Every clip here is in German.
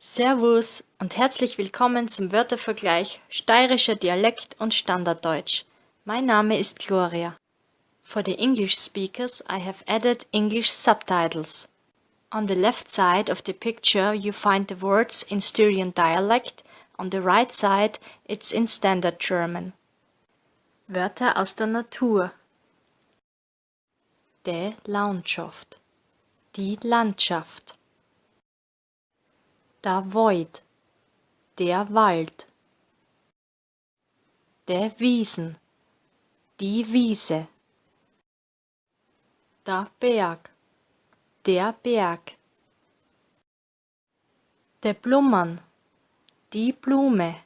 Servus und herzlich willkommen zum Wörtervergleich steirischer Dialekt und Standarddeutsch. Mein Name ist Gloria. For the English speakers, I have added English subtitles. On the left side of the picture you find the words in Styrian dialect, on the right side it's in Standard German. Wörter aus der Natur. De Landschaft, die Landschaft. Der Void, der Wald. Der Wiesen, die Wiese. Der Berg, der Berg. Der Blumen, die Blume.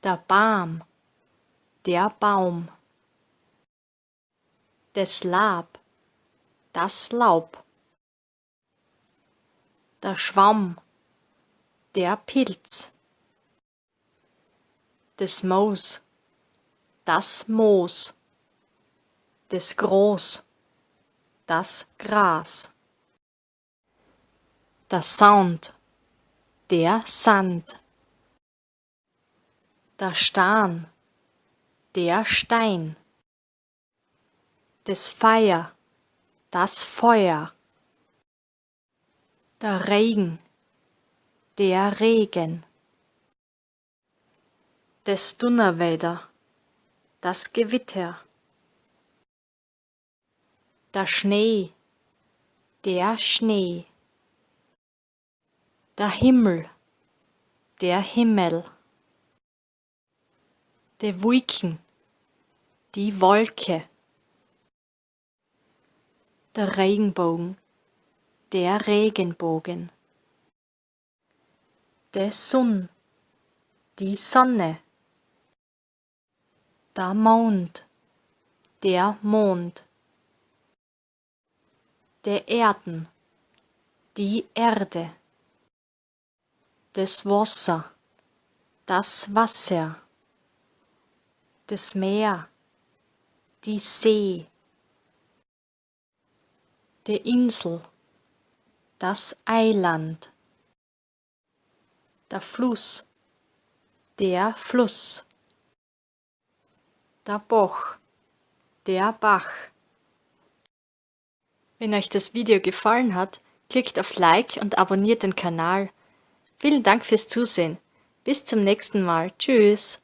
Der Baum, der Baum. Das Laub, das Laub. Der Schwamm, der Pilz. Das Moos, das Moos. Das Gros, das Gras. Der Sand, der Sand. Der Stein, der Stein. Das Feuer, das Feuer. Der Regen, der Regen. Das Donnerwetter, das Gewitter. Der Schnee, der Schnee. Der Himmel, der Himmel. Die Wolken, die Wolke. Der Regenbogen, der Regenbogen. Der Sonne, die Sonne. Der Mond, der Mond. Der Erden, die Erde. Das Wasser, das Wasser. Das Meer, die See. Die Insel, das Eiland. Der Fluss, der Fluss. Der Bach, der Bach. Wenn euch das Video gefallen hat, klickt auf Like und abonniert den Kanal. Vielen Dank fürs Zusehen. Bis zum nächsten Mal. Tschüss.